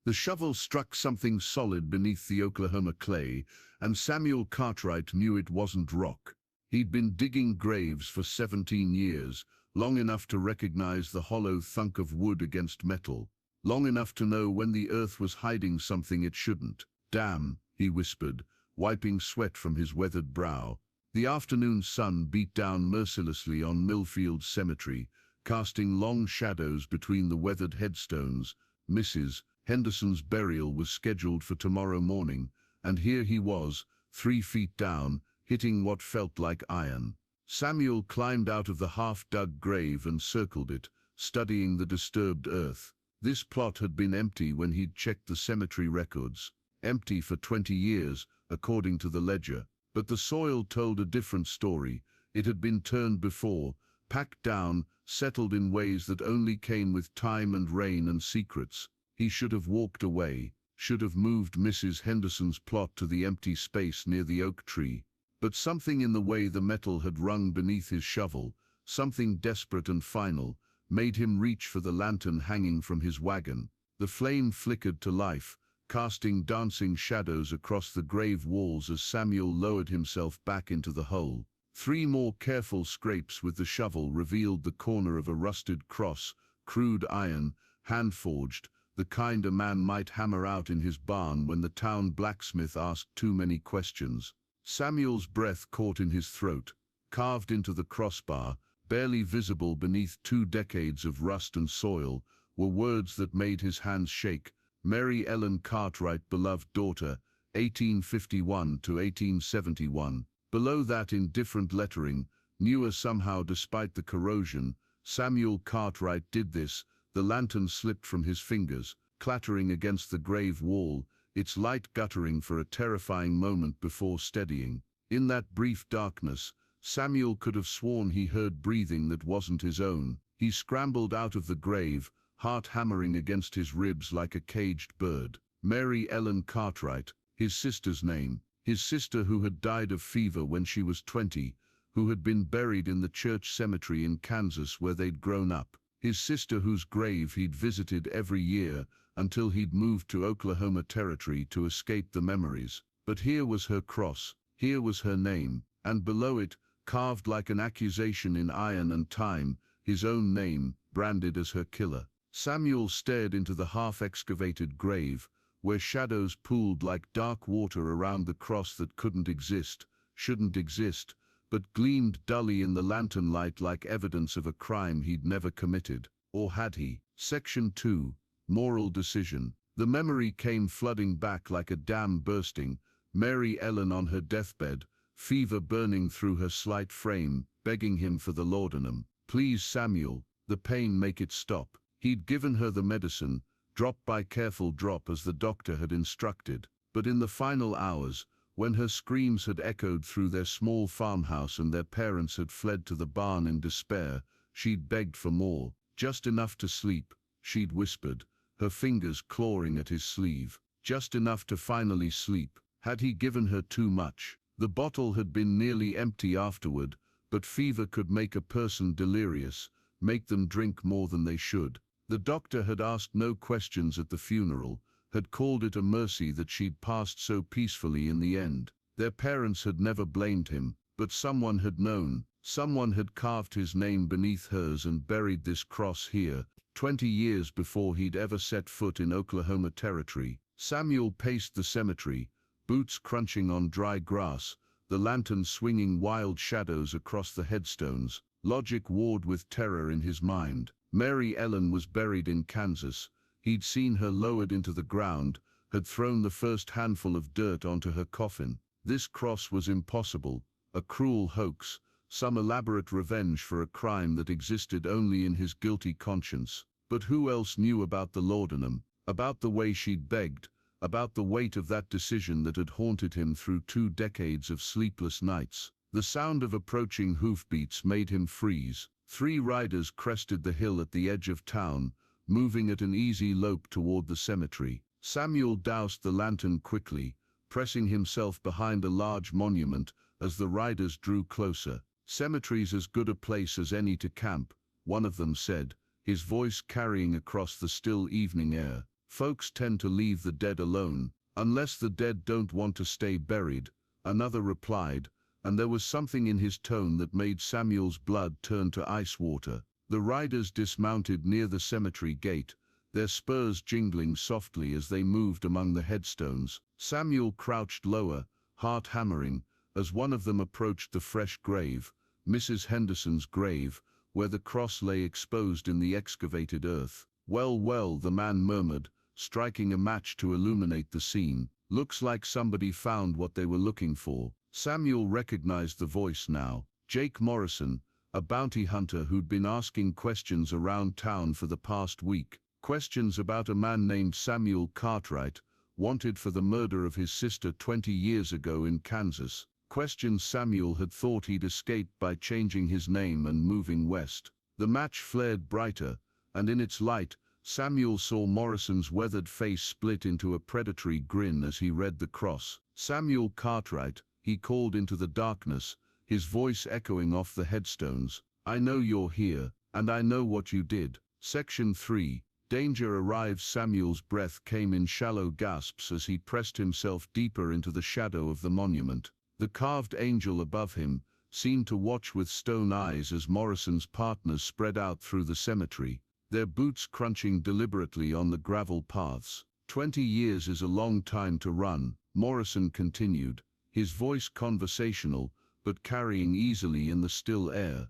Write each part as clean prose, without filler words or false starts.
The shovel struck something solid beneath the Oklahoma clay, and Samuel Cartwright knew it wasn't rock. He'd been digging graves for 17 years, long enough to recognize the hollow thunk of wood against metal, long enough to know when the earth was hiding something it shouldn't. "Damn," he whispered, wiping sweat from his weathered brow. The afternoon sun beat down mercilessly on Millfield Cemetery, casting long shadows between the weathered headstones. Mrs. Henderson's burial was scheduled for tomorrow morning, and here he was, 3 feet down, hitting what felt like iron. Samuel climbed out of the half-dug grave and circled it, studying the disturbed earth. This plot had been empty when he'd checked the cemetery records. Empty for 20 years, according to the ledger. But the soil told a different story. It had been turned before, packed down, settled in ways that only came with time and rain and secrets. He should have walked away, should have moved Mrs. Henderson's plot to the empty space near the oak tree. But something in the way the metal had rung beneath his shovel, something desperate and final, made him reach for the lantern hanging from his wagon. The flame flickered to life, casting dancing shadows across the grave walls as Samuel lowered himself back into the hole. 3 more careful scrapes with the shovel revealed the corner of a rusted cross, crude iron, hand-forged, the kind a man might hammer out in his barn when the town blacksmith asked too many questions. Samuel's breath caught in his throat. Carved into the crossbar, barely visible beneath 2 decades of rust and soil, were words that made his hands shake. Mary Ellen Cartwright, beloved daughter, 1851 to 1871. Below that, in different lettering, newer somehow despite the corrosion, Samuel Cartwright did this. The lantern slipped from his fingers, clattering against the grave wall, its light guttering for a terrifying moment before steadying. In that brief darkness, Samuel could have sworn he heard breathing that wasn't his own. He scrambled out of the grave, heart hammering against his ribs like a caged bird. Mary Ellen Cartwright, his sister's name, his sister who had died of fever when she was 20, who had been buried in the church cemetery in Kansas where they'd grown up. His sister whose grave he'd visited every year until he'd moved to Oklahoma Territory to escape the memories. But here was her cross, here was her name, and below it, carved like an accusation in iron and time, his own name, branded as her killer. Samuel stared into the half-excavated grave, where shadows pooled like dark water around the cross that couldn't exist, shouldn't exist, but gleamed dully in the lantern light like evidence of a crime he'd never committed. Or had he? Section 2. Moral Decision. The memory came flooding back like a dam bursting. Mary Ellen on her deathbed, fever burning through her slight frame, begging him for the laudanum. "Please, Samuel, the pain, make it stop." He'd given her the medicine, drop by careful drop as the doctor had instructed. But in the final hours, when her screams had echoed through their small farmhouse and their parents had fled to the barn in despair, she'd begged for more. "Just enough to sleep," she'd whispered, her fingers clawing at his sleeve. Just enough to finally sleep. Had he given her too much? The bottle had been nearly empty afterward, but fever could make a person delirious, make them drink more than they should. The doctor had asked no questions at the funeral, had called it a mercy that she'd passed so peacefully in the end. Their parents had never blamed him, but someone had known. Someone had carved his name beneath hers and buried this cross here, 20 years before he'd ever set foot in Oklahoma Territory. Samuel paced the cemetery, boots crunching on dry grass, the lantern swinging wild shadows across the headstones. Logic warred with terror in his mind. Mary Ellen was buried in Kansas. He'd seen her lowered into the ground, had thrown the first handful of dirt onto her coffin. This cross was impossible, a cruel hoax, some elaborate revenge for a crime that existed only in his guilty conscience. But who else knew about the laudanum, about the way she'd begged, about the weight of that decision that had haunted him through 2 decades of sleepless nights? The sound of approaching hoofbeats made him freeze. 3 riders crested the hill at the edge of town, moving at an easy lope toward the cemetery. Samuel doused the lantern quickly, pressing himself behind a large monument as the riders drew closer. "Cemetery's as good a place as any to camp," one of them said, his voice carrying across the still evening air. Folks tend to leave the dead alone, unless the dead don't want to stay buried, another replied, and there was something in his tone that made Samuel's blood turn to ice water. The riders dismounted near the cemetery gate, their spurs jingling softly as they moved among the headstones. Samuel crouched lower, heart hammering, as one of them approached the fresh grave, Mrs. Henderson's grave, where the cross lay exposed in the excavated earth. "Well, well," the man murmured, striking a match to illuminate the scene. "Looks like somebody found what they were looking for." Samuel recognized the voice now. Jake Morrison, a bounty hunter who'd been asking questions around town for the past week. Questions about a man named Samuel Cartwright, wanted for the murder of his sister 20 years ago in Kansas. Questions Samuel had thought he'd escaped by changing his name and moving west. The match flared brighter, and in its light, Samuel saw Morrison's weathered face split into a predatory grin as he read the cross. "Samuel Cartwright," he called into the darkness, his voice echoing off the headstones. "I know you're here, and I know what you did." Section 3. Danger arrives. Samuel's breath came in shallow gasps as he pressed himself deeper into the shadow of the monument. The carved angel above him seemed to watch with stone eyes as Morrison's partners spread out through the cemetery, their boots crunching deliberately on the gravel paths. 20 years is a long time to run, Morrison continued, his voice conversational, but carrying easily in the still air.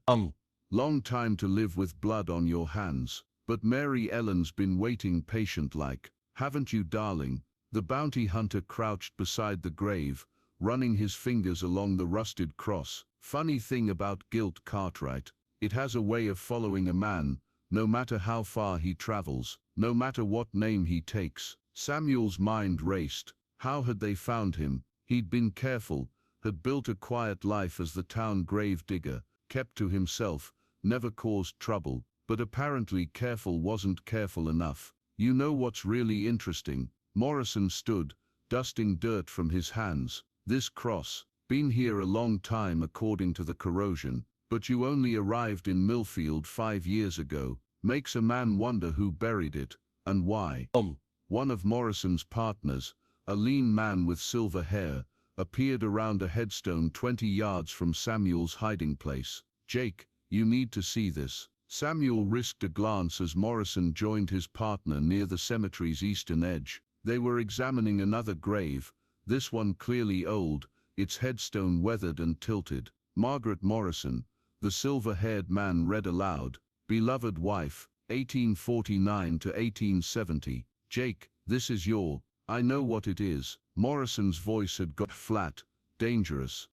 Long time to live with blood on your hands. But Mary Ellen's been waiting patient-like. Haven't you, darling? The bounty hunter crouched beside the grave, running his fingers along the rusted cross. Funny thing about guilt, Cartwright. It has a way of following a man, no matter how far he travels, no matter what name he takes. Samuel's mind raced. How had they found him? He'd been careful, had built a quiet life as the town grave digger, kept to himself, never caused trouble, but apparently careful wasn't careful enough. You know what's really interesting? Morrison stood, dusting dirt from his hands. This cross, been here a long time according to the corrosion, but you only arrived in Millfield 5 years ago. Makes a man wonder who buried it, and why. One of Morrison's partners, a lean man with silver hair, appeared around a headstone 20 yards from Samuel's hiding place. "Jake, you need to see this." Samuel risked a glance as Morrison joined his partner near the cemetery's eastern edge. They were examining another grave, this one clearly old, its headstone weathered and tilted. Margaret Morrison, the silver-haired man read aloud, "Beloved wife, 1849 to 1870. Jake, this is your, I know what it is." Morrison's voice had got flat, dangerous.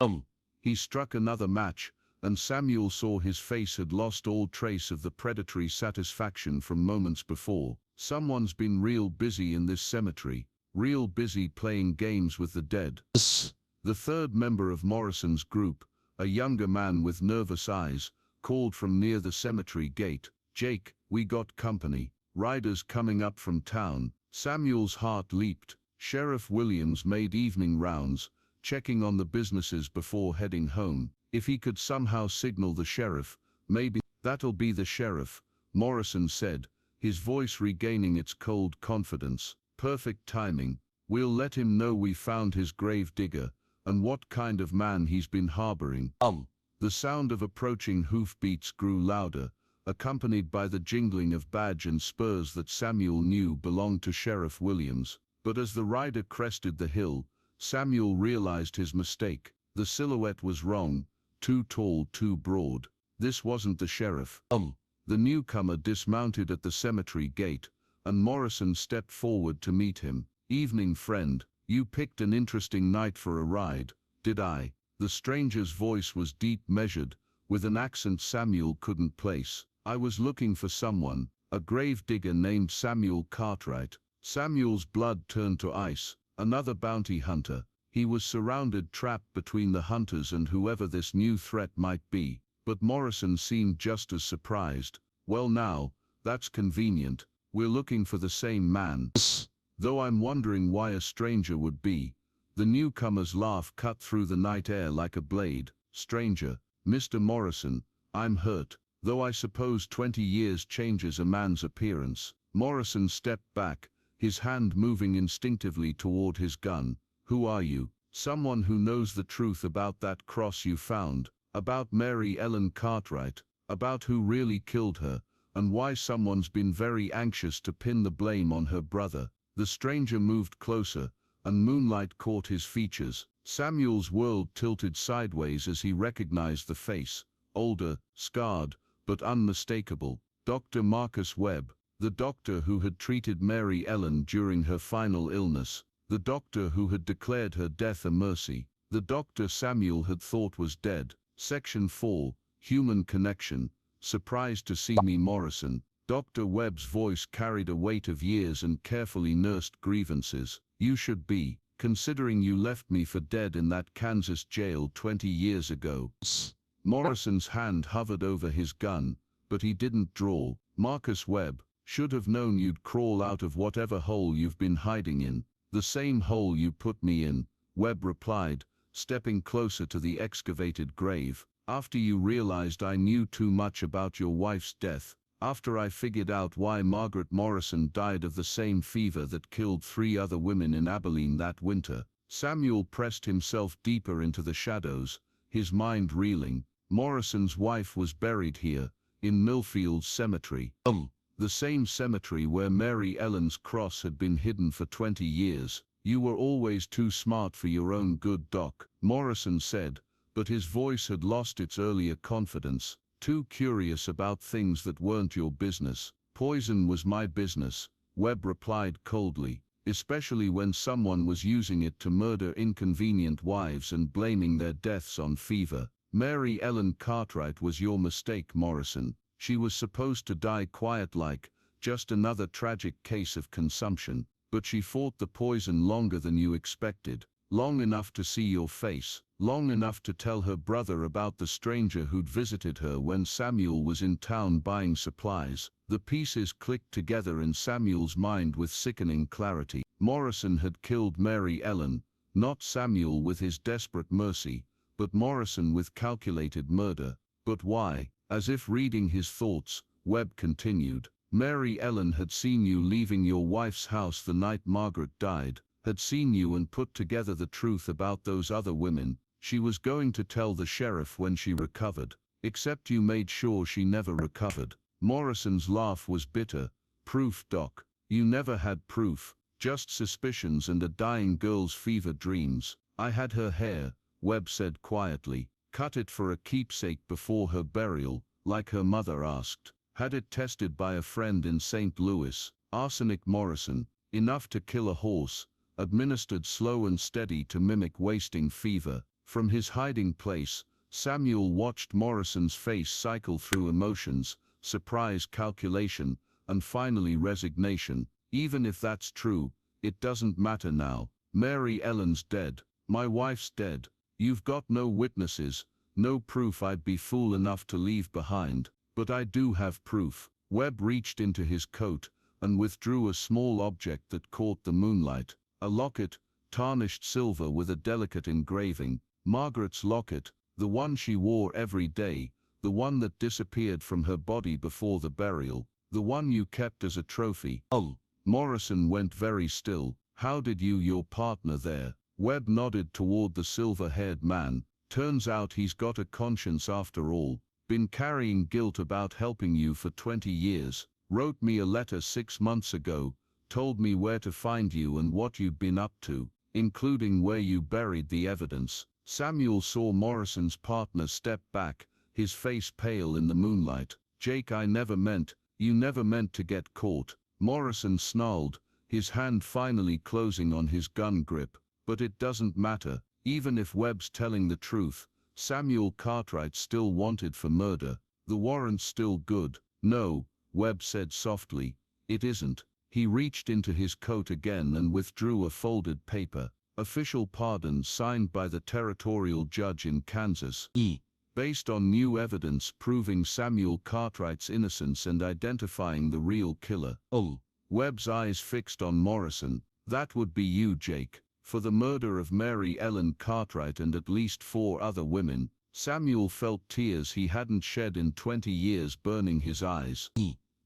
He struck another match, and Samuel saw his face had lost all trace of the predatory satisfaction from moments before. Someone's been real busy in this cemetery, real busy playing games with the dead. The third member of Morrison's group, a younger man with nervous eyes, called from near the cemetery gate. "Jake, we got company. Riders coming up from town." Samuel's heart leaped. Sheriff Williams made evening rounds, checking on the businesses before heading home. If he could somehow signal the sheriff, maybe. "That'll be the sheriff," Morrison said, his voice regaining its cold confidence. "Perfect timing. We'll let him know we found his grave digger, and what kind of man he's been harboring." The sound of approaching hoofbeats grew louder, accompanied by the jingling of badge and spurs that Samuel knew belonged to Sheriff Williams. But as the rider crested the hill, Samuel realized his mistake. The silhouette was wrong. Too tall, too broad. This wasn't the sheriff. The newcomer dismounted at the cemetery gate, and Morrison stepped forward to meet him. "Evening, friend. You picked an interesting night for a ride." "Did I?" The stranger's voice was deep, measured, with an accent Samuel couldn't place. "I was looking for someone, a grave digger named Samuel Cartwright." Samuel's blood turned to ice. Another bounty hunter. He was surrounded, trapped between the hunters and whoever this new threat might be. But Morrison seemed just as surprised. "Well now, that's convenient. We're looking for the same man. Though I'm wondering why a stranger would be." The newcomer's laugh cut through the night air like a blade. "Stranger, Mr. Morrison, I'm hurt. Though I suppose 20 years changes a man's appearance." Morrison stepped back, his hand moving instinctively toward his gun. "Who are you?" "Someone who knows the truth about that cross you found, about Mary Ellen Cartwright, about who really killed her, and why someone's been very anxious to pin the blame on her brother." The stranger moved closer, and moonlight caught his features. Samuel's world tilted sideways as he recognized the face, older, scarred, but unmistakable. Dr. Marcus Webb, the doctor who had treated Mary Ellen during her final illness, the doctor who had declared her death a mercy, the doctor Samuel had thought was dead. Section 4, Human Connection. "Surprised to see me, Morrison." Dr. Webb's voice carried a weight of years and carefully nursed grievances. "You should be, considering you left me for dead in that Kansas jail 20 years ago." Morrison's hand hovered over his gun, but he didn't draw. "Marcus Webb, should have known you'd crawl out of whatever hole you've been hiding in." "The same hole you put me in," Webb replied, stepping closer to the excavated grave. "After you realized I knew too much about your wife's death, after I figured out why Margaret Morrison died of the same fever that killed 3 other women in Abilene that winter." Samuel pressed himself deeper into the shadows, his mind reeling. Morrison's wife was buried here, in Millfield Cemetery. The same cemetery where Mary Ellen's cross had been hidden for 20 years. "You were always too smart for your own good, Doc," Morrison said, but his voice had lost its earlier confidence. "Too curious about things that weren't your business." "Poison was my business," Webb replied coldly, "especially when someone was using it to murder inconvenient wives and blaming their deaths on fever." "Mary Ellen Cartwright was your mistake, Morrison. She was supposed to die quiet-like, just another tragic case of consumption. But she fought the poison longer than you expected. Long enough to see your face, long enough to tell her brother about the stranger who'd visited her when Samuel was in town buying supplies." The pieces clicked together in Samuel's mind with sickening clarity. Morrison had killed Mary Ellen, not Samuel with his desperate mercy, but Morrison with calculated murder. But why? As if reading his thoughts, Webb continued. "Mary Ellen had seen you leaving your wife's house the night Margaret died, had seen you and put together the truth about those other women. She was going to tell the sheriff when she recovered. Except you made sure she never recovered." Morrison's laugh was bitter. "Proof, Doc. You never had proof, just suspicions and a dying girl's fever dreams." "I had her hair," Webb said quietly. "Cut it for a keepsake before her burial, like her mother asked. Had it tested by a friend in St. Louis. Arsenic, Morrison, enough to kill a horse, administered slow and steady to mimic wasting fever." From his hiding place, Samuel watched Morrison's face cycle through emotions, surprise, calculation, and finally resignation. "Even if that's true, it doesn't matter now. Mary Ellen's dead. My wife's dead. You've got no witnesses, no proof I'd be fool enough to leave behind. But I do have proof." Webb reached into his coat and withdrew a small object that caught the moonlight. A locket, tarnished silver with a delicate engraving. Margaret's locket, the one she wore every day, the one that disappeared from her body before the burial, the one you kept as a trophy. "Oh." Morrison went very still. "How did your partner there?" Webb nodded toward the silver-haired man. "Turns out he's got a conscience after all. Been carrying guilt about helping you for 20 years. Wrote me a letter 6 months ago, told me where to find you and what you'd been up to, including where you buried the evidence." Samuel saw Morrison's partner step back, his face pale in the moonlight. "Jake, you never meant to get caught." Morrison snarled, his hand finally closing on his gun grip. "But it doesn't matter. Even if Webb's telling the truth, Samuel Cartwright's still wanted for murder. The warrant's still good." "No," Webb said softly, "it isn't." He reached into his coat again and withdrew a folded paper. "Official pardon signed by the territorial judge in Kansas. Based on new evidence proving Samuel Cartwright's innocence and identifying the real killer." "Oh." Webb's eyes fixed on Morrison. "That would be you, Jake. For the murder of Mary Ellen Cartwright and at least 4 other women." Samuel felt tears he hadn't shed in 20 years burning his eyes.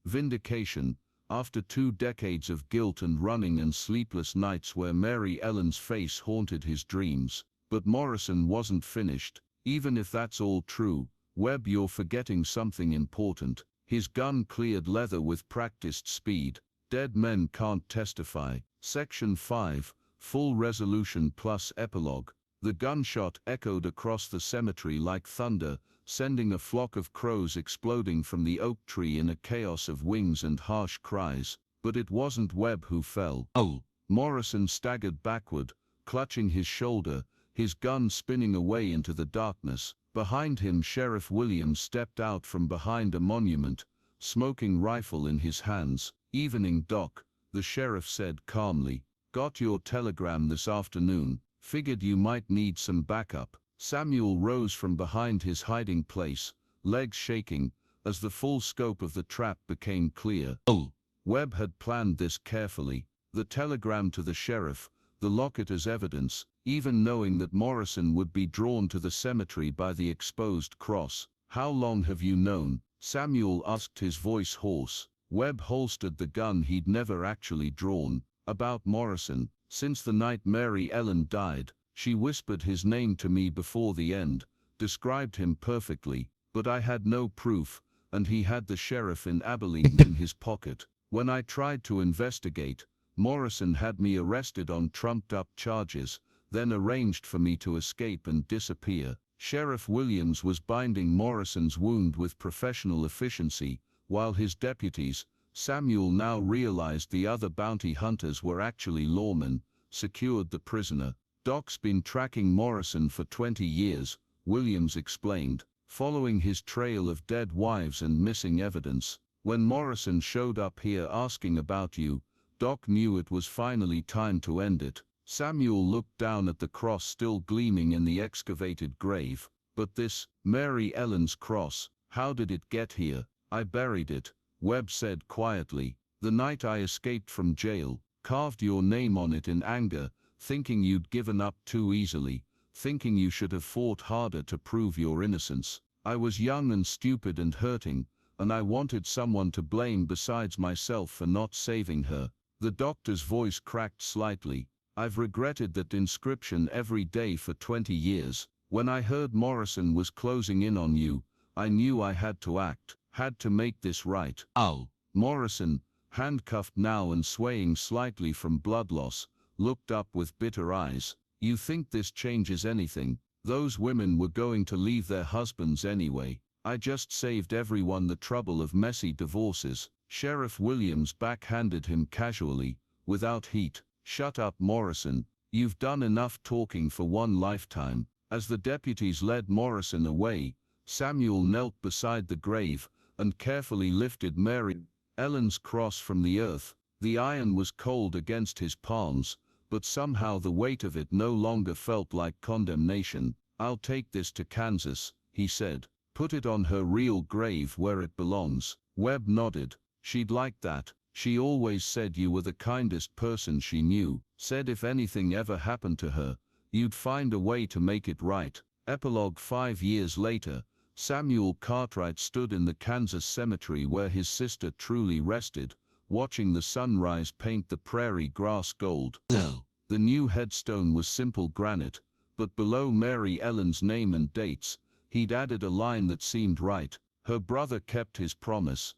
"Vindication," After 2 decades of guilt and running and sleepless nights where Mary Ellen's face haunted his dreams. But Morrison wasn't finished. Even if that's all true, Webb, you're forgetting something important. His gun cleared leather with practiced speed. Dead men can't testify. Section 5, full resolution plus epilogue. The gunshot echoed across the cemetery like thunder, sending a flock of crows exploding from the oak tree in a chaos of wings and harsh cries. But it wasn't Webb who fell. Oh! Morrison staggered backward, clutching his shoulder, his gun spinning away into the darkness. Behind him, Sheriff Williams stepped out from behind a monument, smoking rifle in his hands. "Evening, Doc," the sheriff said calmly. "Got your telegram this afternoon. Figured you might need some backup." Samuel rose from behind his hiding place, legs shaking, as the full scope of the trap became clear. Oh! Webb had planned this carefully. The telegram to the sheriff, the locket as evidence, even knowing that Morrison would be drawn to the cemetery by the exposed cross. "How long have you known?" Samuel asked, his voice hoarse. Webb holstered the gun he'd never actually drawn. "About Morrison. Since the night Mary Ellen died. She whispered his name to me before the end, described him perfectly, but I had no proof, and he had the sheriff in Abilene in his pocket. When I tried to investigate, Morrison had me arrested on trumped-up charges, then arranged for me to escape and disappear." Sheriff Williams was binding Morrison's wound with professional efficiency, while his deputies, Samuel now realized the other bounty hunters were actually lawmen, secured the prisoner. "Doc's been tracking Morrison for 20 years, Williams explained, following his trail of dead wives and missing evidence. When Morrison showed up here asking about you, Doc knew it was finally time to end it." Samuel looked down at the cross still gleaming in the excavated grave. "But this, Mary Ellen's cross, how did it get here?" "I buried it," Webb said quietly, "the night I escaped from jail. Carved your name on it in anger, thinking you'd given up too easily, thinking you should have fought harder to prove your innocence. I was young and stupid and hurting, and I wanted someone to blame besides myself for not saving her." The doctor's voice cracked slightly. "I've regretted that inscription every day for 20 years. When I heard Morrison was closing in on you, I knew I had to act, had to make this right." Ow! Morrison, handcuffed now and swaying slightly from blood loss, looked up with bitter eyes. "You think this changes anything? Those women were going to leave their husbands anyway. I just saved everyone the trouble of messy divorces." Sheriff Williams backhanded him casually, without heat. "Shut up, Morrison. You've done enough talking for one lifetime." As the deputies led Morrison away, Samuel knelt beside the grave and carefully lifted Mary Ellen's cross from the earth. The iron was cold against his palms, but somehow the weight of it no longer felt like condemnation. "I'll take this to Kansas," he said. "Put it on her real grave where it belongs." Webb nodded. "She'd like that. She always said you were the kindest person she knew. Said if anything ever happened to her, you'd find a way to make it right." Epilogue. 5 years later, Samuel Cartwright stood in the Kansas cemetery where his sister truly rested, watching the sunrise paint the prairie grass gold. The new headstone was simple granite, but below Mary Ellen's name and dates, he'd added a line that seemed right. Her brother kept his promise.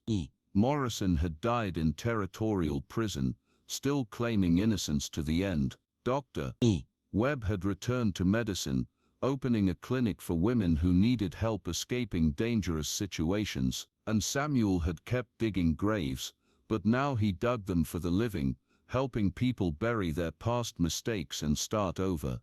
Morrison had died in territorial prison, still claiming innocence to the end. Dr. Webb had returned to medicine, opening a clinic for women who needed help escaping dangerous situations, and Samuel had kept digging graves, but now he dug them for the living, helping people bury their past mistakes and start over.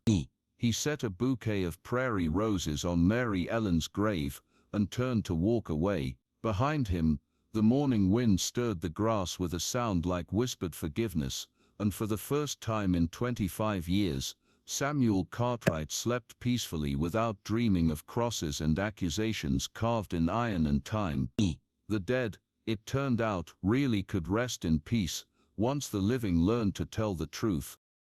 He set a bouquet of prairie roses on Mary Ellen's grave and turned to walk away. Behind him, the morning wind stirred the grass with a sound like whispered forgiveness, and for the first time in 25 years, Samuel Cartwright slept peacefully without dreaming of crosses and accusations carved in iron and time. The dead, it turned out, really could rest in peace, once the living learned to tell the truth.